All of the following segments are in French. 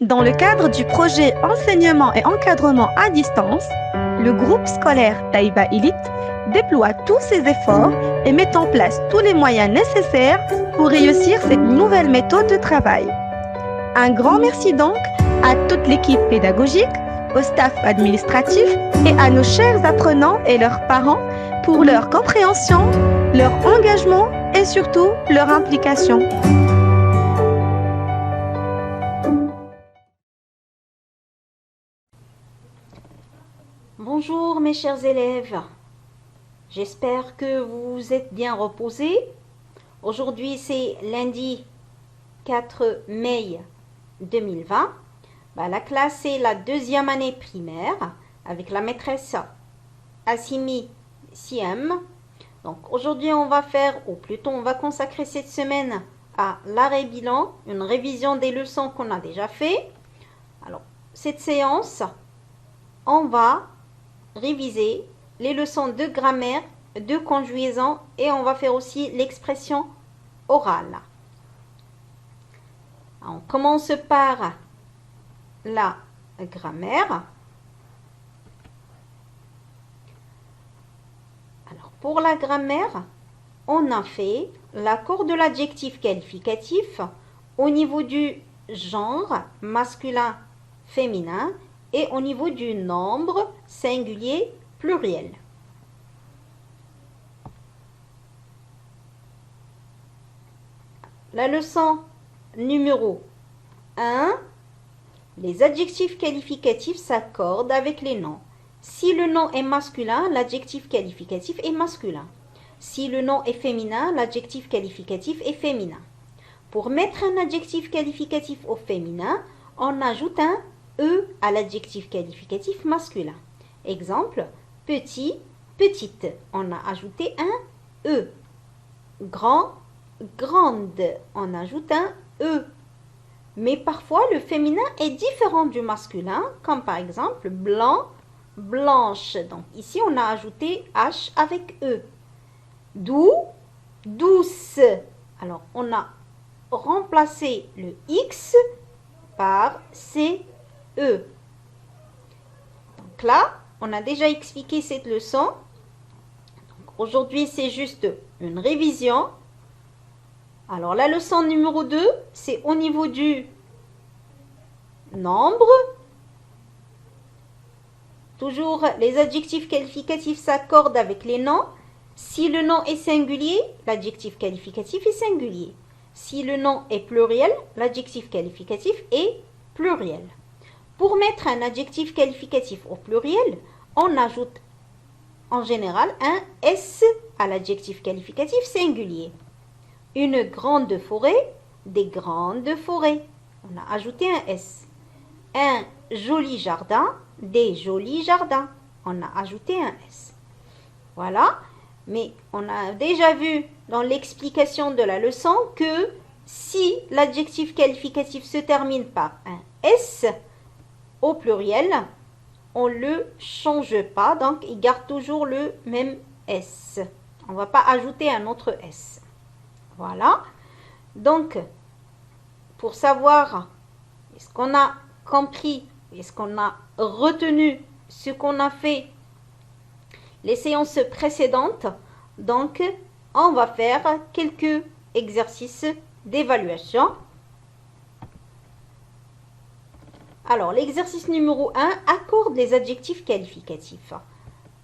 Dans le cadre du projet Enseignement et encadrement à distance, le groupe scolaire Taïba Elite déploie tous ses efforts et met en place tous les moyens nécessaires pour réussir cette nouvelle méthode de travail. Un grand merci donc à toute l'équipe pédagogique, au staff administratif et à nos chers apprenants et leurs parents pour leur compréhension, leur engagement et surtout leur implication. Bonjour mes chers élèves, j'espère que vous êtes bien reposés. Aujourd'hui c'est lundi 4 mai 2020. La classe est la deuxième année primaire avec la maîtresse Assimi Siem. Donc aujourd'hui on va faire, ou plutôt on va consacrer cette semaine à l'arrêt bilan, une révision des leçons qu'on a déjà fait. Alors cette séance, on va réviser les leçons de grammaire, de conjugaison et on va faire aussi l'expression orale. On commence par la grammaire. Alors pour la grammaire, on a fait l'accord de l'adjectif qualificatif au niveau du genre masculin, féminin et au niveau du nombre singulier pluriel. La leçon numéro 1, les adjectifs qualificatifs s'accordent avec les noms. Si le nom est masculin, l'adjectif qualificatif est masculin. Si le nom est féminin, l'adjectif qualificatif est féminin. Pour mettre un adjectif qualificatif au féminin, on ajoute un E à l'adjectif qualificatif masculin. Exemple, petit, petite. On a ajouté un E. Grand, grande. On ajoute un E. Mais parfois, le féminin est différent du masculin, comme par exemple blanc, blanche. Donc ici, on a ajouté H avec E. Doux, douce. Alors, on a remplacé le X par CE. Donc là, on a déjà expliqué cette leçon. Aujourd'hui, c'est juste une révision. Alors, la leçon numéro 2, c'est au niveau du nombre. Toujours, les adjectifs qualificatifs s'accordent avec les noms. Si le nom est singulier, l'adjectif qualificatif est singulier. Si le nom est pluriel, l'adjectif qualificatif est pluriel. Pour mettre un adjectif qualificatif au pluriel, on ajoute en général un S à l'adjectif qualificatif singulier. Une grande forêt, des grandes forêts. On a ajouté un S. Un joli jardin, des jolis jardins. On a ajouté un S. Voilà. Mais on a déjà vu dans l'explication de la leçon que si l'adjectif qualificatif se termine par un S au pluriel, on ne le change pas, donc il garde toujours le même S. On ne va pas ajouter un autre S. Voilà. Donc, pour savoir est-ce qu'on a compris, est-ce qu'on a retenu ce qu'on a fait les séances précédentes, donc on va faire quelques exercices d'évaluation. Alors, l'exercice numéro 1 accorde les adjectifs qualificatifs.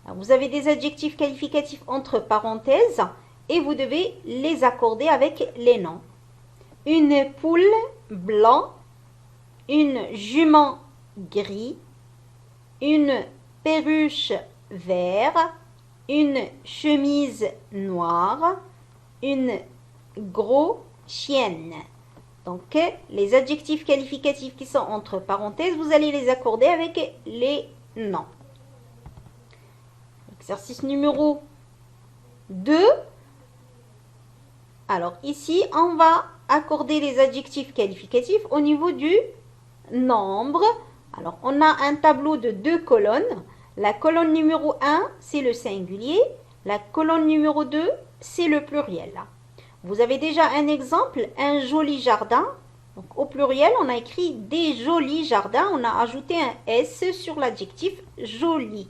Alors, vous avez des adjectifs qualificatifs entre parenthèses et vous devez les accorder avec les noms. Une poule blanc, une jument gris, une perruche vert, une chemise noire, une gros chienne. Donc, les adjectifs qualificatifs qui sont entre parenthèses, vous allez les accorder avec les noms. Exercice numéro 2. Alors, ici, on va accorder les adjectifs qualificatifs au niveau du nombre. Alors, on a un tableau de 2 colonnes. La colonne numéro 1, c'est le singulier. La colonne numéro 2, c'est le pluriel. Vous avez déjà un exemple, un joli jardin. Donc, au pluriel, on a écrit des jolis jardins. On a ajouté un S sur l'adjectif joli.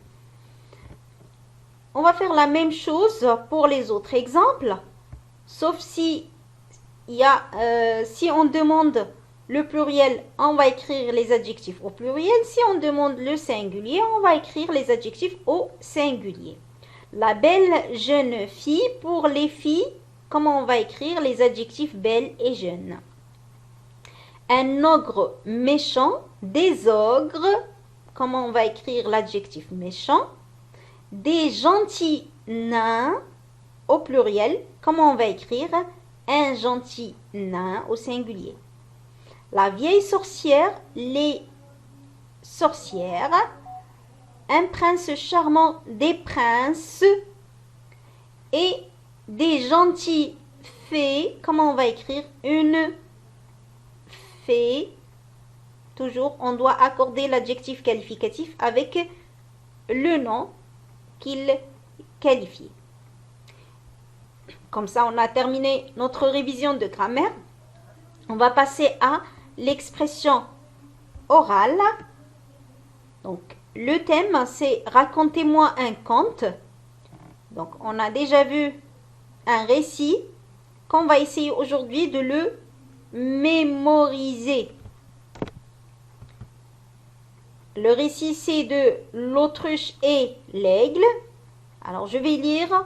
On va faire la même chose pour les autres exemples. Sauf si, si on demande le pluriel, on va écrire les adjectifs au pluriel. Si on demande le singulier, on va écrire les adjectifs au singulier. La belle jeune fille, pour les filles, comment on va écrire les adjectifs belle et jeune? Un ogre méchant, des ogres, comment on va écrire l'adjectif méchant? Des gentils nains, au pluriel, comment on va écrire un gentil nain au singulier? La vieille sorcière, les sorcières, un prince charmant, des princes, et des gentilles fées, comment on va écrire une fée? Toujours, on doit accorder l'adjectif qualificatif avec le nom qu'il qualifie. Comme ça, on a terminé notre révision de grammaire. On va passer à l'expression orale. Donc, le thème, c'est « Racontez-moi un conte ». Donc, on a déjà vu un récit qu'on va essayer aujourd'hui de le mémoriser. Le récit, c'est de l'autruche et l'aigle. Alors, je vais lire.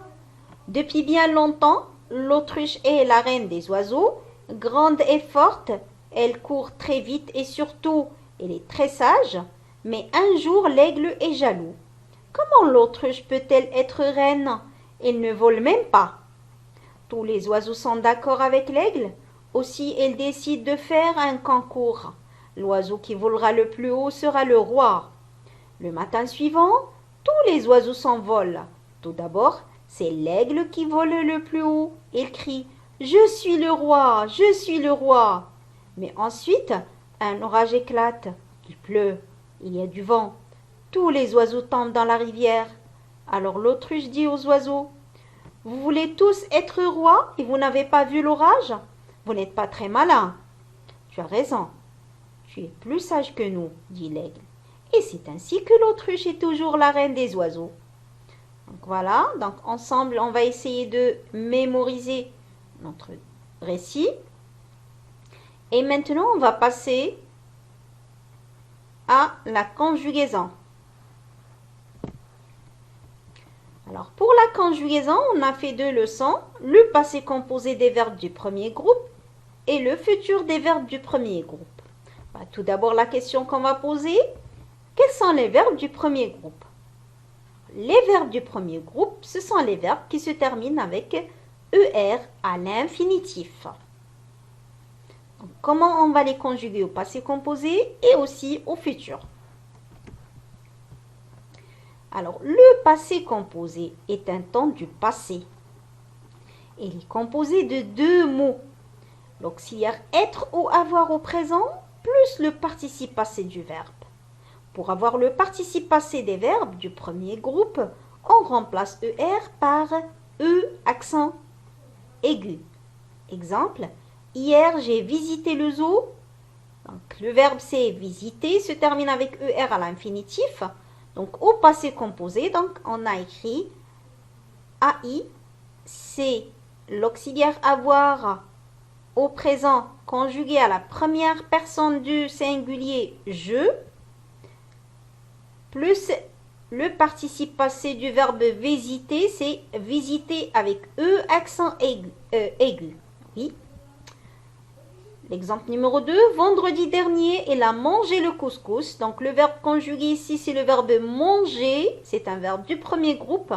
Depuis bien longtemps, l'autruche est la reine des oiseaux. Grande et forte, elle court très vite et surtout, elle est très sage. Mais un jour, l'aigle est jaloux. Comment l'autruche peut-elle être reine? Elle ne vole même pas. Tous les oiseaux sont d'accord avec l'aigle. Aussi, elle décide de faire un concours. L'oiseau qui volera le plus haut sera le roi. Le matin suivant, tous les oiseaux s'envolent. Tout d'abord, c'est l'aigle qui vole le plus haut. Il crie « Je suis le roi, je suis le roi !» Mais ensuite, un orage éclate. Il pleut, il y a du vent. Tous les oiseaux tombent dans la rivière. Alors l'autruche dit aux oiseaux « Vous voulez tous être rois et vous n'avez pas vu l'orage? Vous n'êtes pas très malin. »« Tu as raison. Tu es plus sage que nous, dit l'aigle. Et c'est ainsi que l'autruche est toujours la reine des oiseaux. » Donc voilà, donc ensemble, on va essayer de mémoriser notre récit. Et maintenant, on va passer à la conjugaison. Alors, pour la conjugaison, on a fait 2 leçons. Le passé composé des verbes du premier groupe et le futur des verbes du premier groupe. Tout d'abord, la question qu'on va poser, quels sont les verbes du premier groupe? Les verbes du premier groupe, ce sont les verbes qui se terminent avec ER à l'infinitif. Comment on va les conjuguer au passé composé et aussi au futur? Alors, le passé composé est un temps du passé. Il est composé de 2 mots. L'auxiliaire être ou avoir au présent, plus le participe passé du verbe. Pour avoir le participe passé des verbes du premier groupe, on remplace ER par E accent aigu. Exemple, hier j'ai visité le zoo. Donc, le verbe c'est visiter, se termine avec ER à l'infinitif. Donc au passé composé, donc, on a écrit AI, c'est l'auxiliaire avoir au présent conjugué à la première personne du singulier je, plus le participe passé du verbe visiter, c'est visiter avec E accent aigu. Oui. L'exemple numéro 2, vendredi dernier, elle a mangé le couscous. Donc le verbe conjugué ici, c'est le verbe manger. C'est un verbe du premier groupe.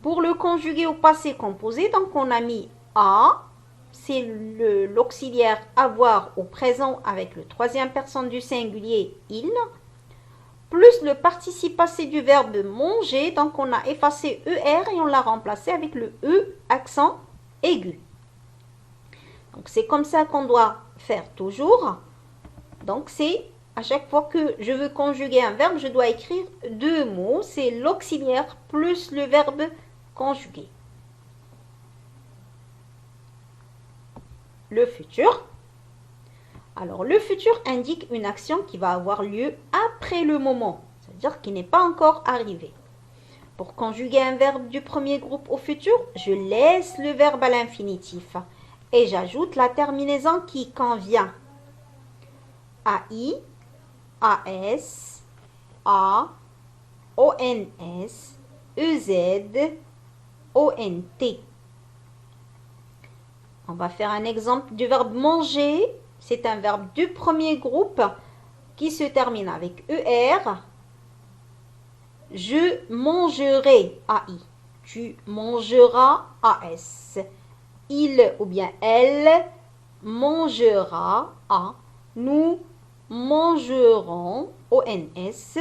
Pour le conjuguer au passé composé, donc on a mis a. C'est l'auxiliaire avoir au présent avec le troisième personne du singulier il. Plus le participe passé du verbe manger. Donc on a effacé ER et on l'a remplacé avec le E accent aigu. Donc c'est comme ça qu'on doit faire toujours. Donc c'est à chaque fois que je veux conjuguer un verbe, je dois écrire 2 mots. C'est l'auxiliaire plus le verbe conjugué. Le futur. Alors, le futur indique une action qui va avoir lieu après le moment, c'est-à-dire qui n'est pas encore arrivée. Pour conjuguer un verbe du premier groupe au futur, je laisse le verbe à l'infinitif et j'ajoute la terminaison qui convient. AI, AS, A, ONS, EZ, ONT. On va faire un exemple du verbe manger. C'est un verbe du premier groupe qui se termine avec ER. Je mangerai, AI. Tu mangeras, AS. Il ou bien elle mangera, A. Nous mangerons, ONS.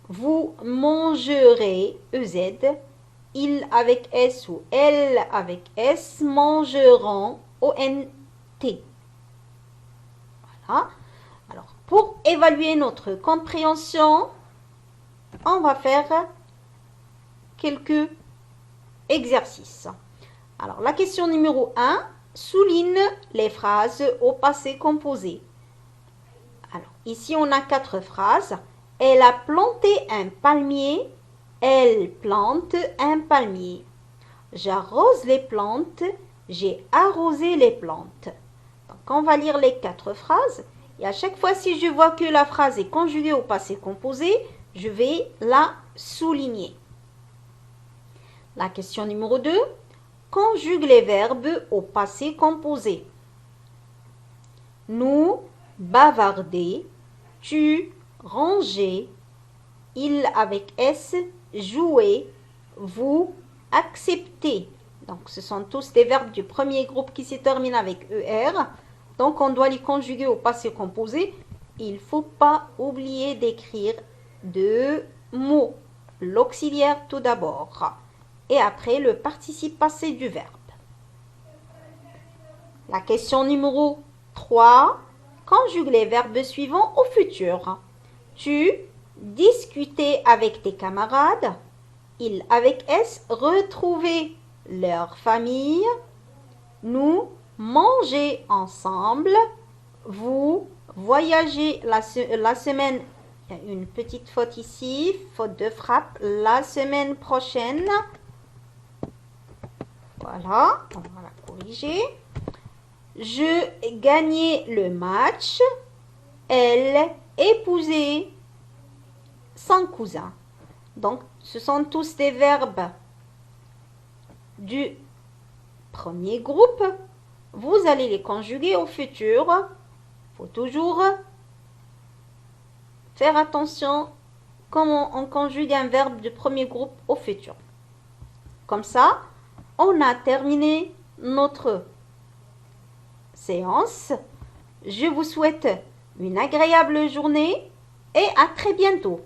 Vous mangerez, EZ. Il avec S ou elle avec S mangeront, ONT. Voilà. Alors, pour évaluer notre compréhension, on va faire quelques exercices. Alors, la question numéro 1, souligne les phrases au passé composé. Alors, ici, on a 4 phrases. Elle a planté un palmier. Elle plante un palmier. J'arrose les plantes. J'ai arrosé les plantes. Donc, on va lire les 4 phrases. Et à chaque fois, si je vois que la phrase est conjuguée au passé composé, je vais la souligner. La question numéro 2. Conjugue les verbes au passé composé. Nous, bavarder. Tu, ranger. Il avec S, jouer. Vous, accepter. Donc, ce sont tous des verbes du premier groupe qui se terminent avec ER. Donc, on doit les conjuguer au passé composé. Il ne faut pas oublier d'écrire 2 mots. L'auxiliaire tout d'abord. Et après, le participe passé du verbe. La question numéro 3. Conjugue les verbes suivants au futur. Tu, discuter avec tes camarades. Ils avec S, retrouver leur famille. Nous, manger ensemble. Vous, voyager la semaine. Il y a une petite faute ici, faute de frappe. La semaine prochaine. Voilà, on va la corriger. Je gagnais le match. Elle épousait son cousin. Donc, ce sont tous des verbes du premier groupe. Vous allez les conjuguer au futur. Il faut toujours faire attention comment on conjugue un verbe du premier groupe au futur. Comme ça, on a terminé notre séance. Je vous souhaite une agréable journée et à très bientôt.